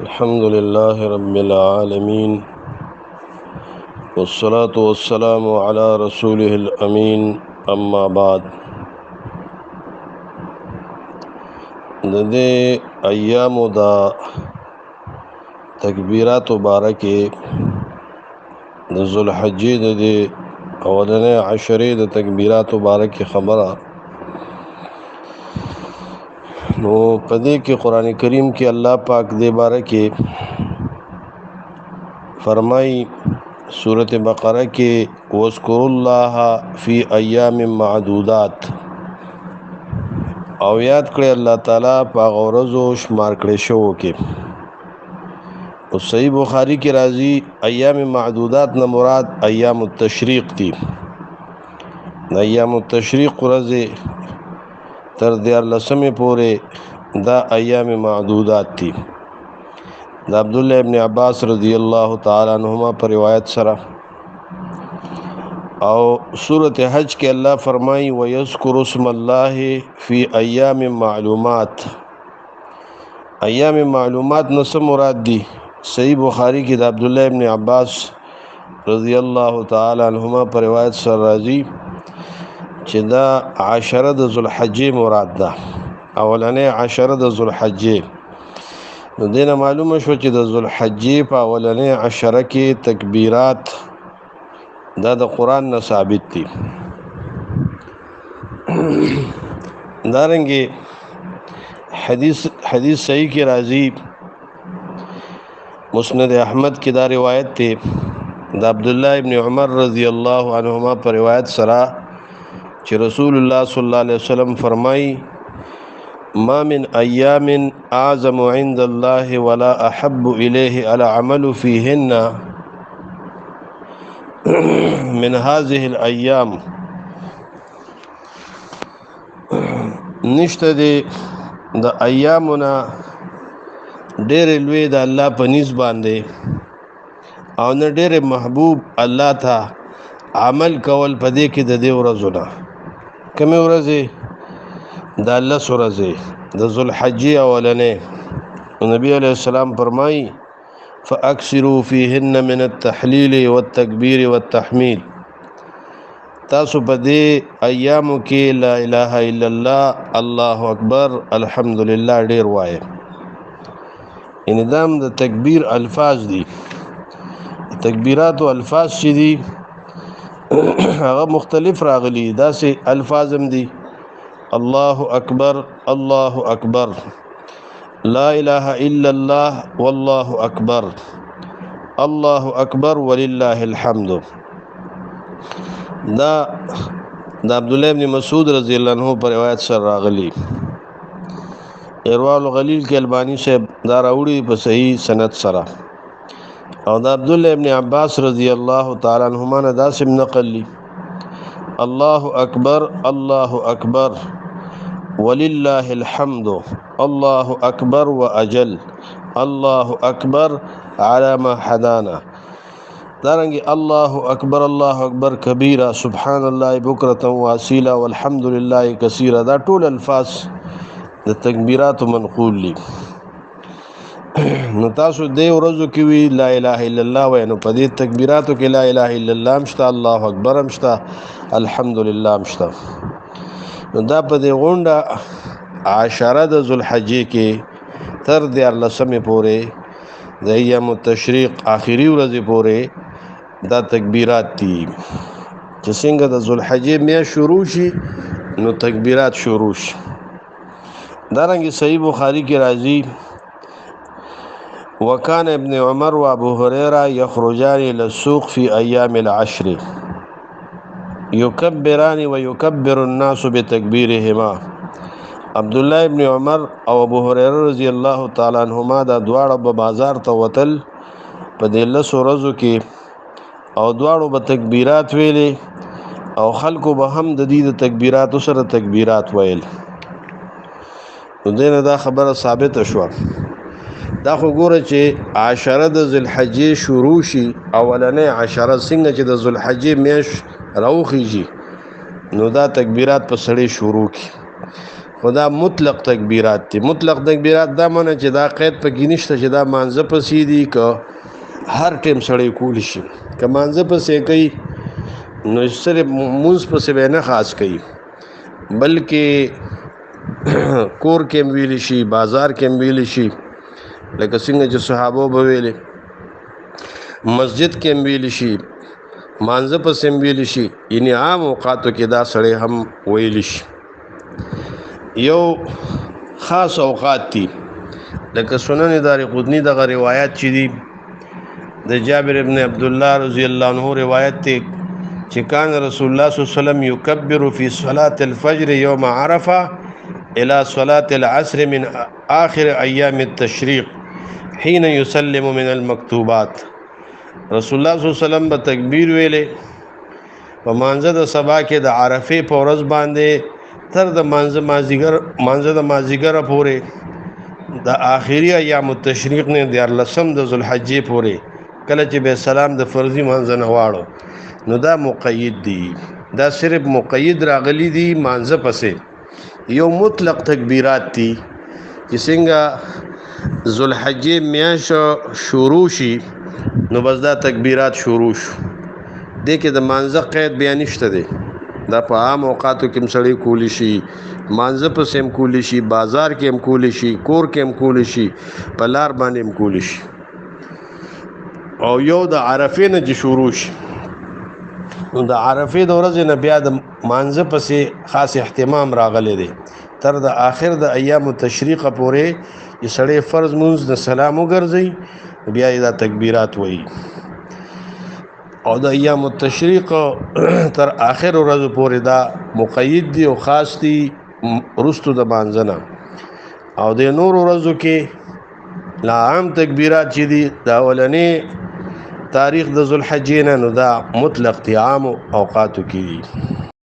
الحمد لله رب العالمين والصلاة والسلام على رسوله الأمين أما بعد دې ایام دا تکبیرات مبارکه د ذوالحجې د اولنې عشرې د تکبیرات مبارکه خبره نو پدې کې قران کریم کې الله پاک دې باره کې فرمای سورۃ بقرہ کې واذکروا الله فی ایام معدودات او یاد کړی الله تعالی په غورزو شمار کړی شو کې او صحیح بخاری کې راځي ایام معدودات نه مراد ایام التشریق دي ایام التشریق ورځې تر 14 پورې دا ایام معدودات دي دا عبد الله ابن عباس رضی الله تعالی عنہما پر روایت سره او سورۃ حج کې الله فرمایي ويذكر اسم الله فی ایام معلومات ایام معلومات نو څه مراد دي صحیح بخاری کې د عبد الله ابن عباس رضی الله تعالی عنہما پر روایت سره راځي چې دا عشره د ذوالحجې مراد ده اولنې عشره د ذوالحجې نو دینه معلومه شو چې د ذوالحجې په اولنې عشره کې تکبیرات دا د قران نه ثابت دي دارنګه حدیث صحیح کې راځي مسند احمد کې دا روایت ته د عبد الله ابن عمر رضی الله عنهما پر روایت سره چې رسول الله صلی الله علیه وسلم فرمایي ما من ایام اعظم عند الله ولا احب الیه العمل فيهن من هذه الايام نشته د ایامنا ډېر لوی د الله په نس باندې او نه ډېر محبوب الله ته عمل کول پدې کې د دې ورځو نه کومه ورځې د الله ورځې د ذوالحجې اولنې نبی عليه السلام فرمایي فاكثروا فيهن من التحليل والتكبير والتحميد تاسو په دې ایامو کې لا اله الا الله الله اکبر الحمدلله ډیر وایي انظام د تکبیر الفاظ دي تکبیرات او الفاظ چې دي هغه مختلف راغلي دا سه الفاظ هم دي الله اکبر الله اکبر لا اله الا الله والله اکبر الله اکبر ولله الحمد دا عبد الله ابن مسعود رضی الله عنه پر روایت سره راغلی ارواح الغلیل کې البانی صاحب دا راوړي په صحیح سند سره او دا عبد الله ابن عباس رضی الله تعالی عنهما نه دا سم نقل لی الله اکبر الله اکبر ولله الحمد الله اکبر واجل الله اکبر على ما هدانا دارنګي الله اکبر کبیره سبحان الله بکرة واصیلا والحمد لله کثیرا دا ټول الفاظ د تکبیرات منقول لی نو تاسو دې ورځو کې وی لا اله الا الله وای نو په دې تکبیراتو کې لا اله الا الله مشته الله اکبر مشته الحمدلله مشته نو دا په دې غونډه عشره د ذوالحجې کې تر 14 پورې د ایام التشریق اخیری ورځې پورې دا تکبیرات دي چې څنګه د ذوالحجې میا شروع شي نو تکبیرات شروع شي دارنګه صحیح بخاری کې راځي وكان ابن عمر وابو هريره يخرجان الى السوق في ايام العشر يكبران ويكبر الناس بتكبيرهما عبد الله ابن عمر او ابو هريره رضی الله تعالی عنهما دا دواړه په بازار ته وتل په دله سورزو کې او دواړو به تکبیرات ویلې او خلکو به هم د دې تکبیرات سره تکبیرات ویل نو دینه دا خبره ثابت شوه دا خو ګوره چې عشره د ذوالحجې شروع شي اولنې عشره څنګه چې د ذوالحجې میاشت راوخیږي نو دا تکبیرات په سړی شروع کی خدا مطلق تکبیرات دي. مطلق تکبیرات دا معنی چې دا قید پکې نشته چې دا مانځه پسې دي که هر ټیم سړی کولی شي. که مانځه پسې کوي نو صرف مونځ پسې به نه خاص کوي، بلکې کور کې هم ویلی شي، بازار کې هم ویلی شي، لکه څنګه چې صحابو به ویلي، مسجد کې هم ویلی شي، مانځه پسې هم ویلی شي، یعنی عام اوقاتو کې دا سړی هم ویلی شي. یو خاص اوقات دي لکه سنن دارقطنی دغه روایت چې دي د جابر ابن عبد الله رضی الله عنه روایت ته چې کان رسول الله صلی الله علیه وسلم یکبر فی صلاة الفجر یوم عرفه الى صلاة العصر من آخر ایام التشریق حين يسلم من المکتوبات. رسول الله صلی الله علیه وسلم به تکبیر ویلې په مانځه د سبا کې د عرفه په ورځ باندې تر د مانځه د مازیګره پورې د آخري ایام التشریق نه د 14 د ذوالحجې پورې کله چې به سلام د فرضي مانځه نه واړو نو دا مقید دي. دا صرف مقید راغلي دي مانځه پسې. یو مطلق تکبیرات دي چې څنګه ذوالحجې میاشت شروع شي نو بس دا تکبیرات شروع شو. دې کې د مانځه قید بیا نشته دی. دا په عام اوقاتو کې هم سړی کولی شي، مانځه پسې هم کولی شي، بازار کې هم کولی شي، کور کې هم کولی شي، په لار باندې هم کولی شي. او یو د عرفې نه چې شروع شي نو د عرفې د ورځې نه بیا د مانځه پسې خاص اهتمام راغلی دی تر د آخر د ایام التشریق پورې چې سړی فرض مونځ د سلام وګرځي بیا یې دا تکبیرات وایي. او د ایام التشریق تر آخر ورځ پورې دا مقید دي او خاص دي رستو د مانځه نه. او د نور ورځو کې لا عام تکبیرات چې دي د اولنې تاریخ د ذوالحجې نه نو دا مطلق دي، عام اوقاتو کې دي.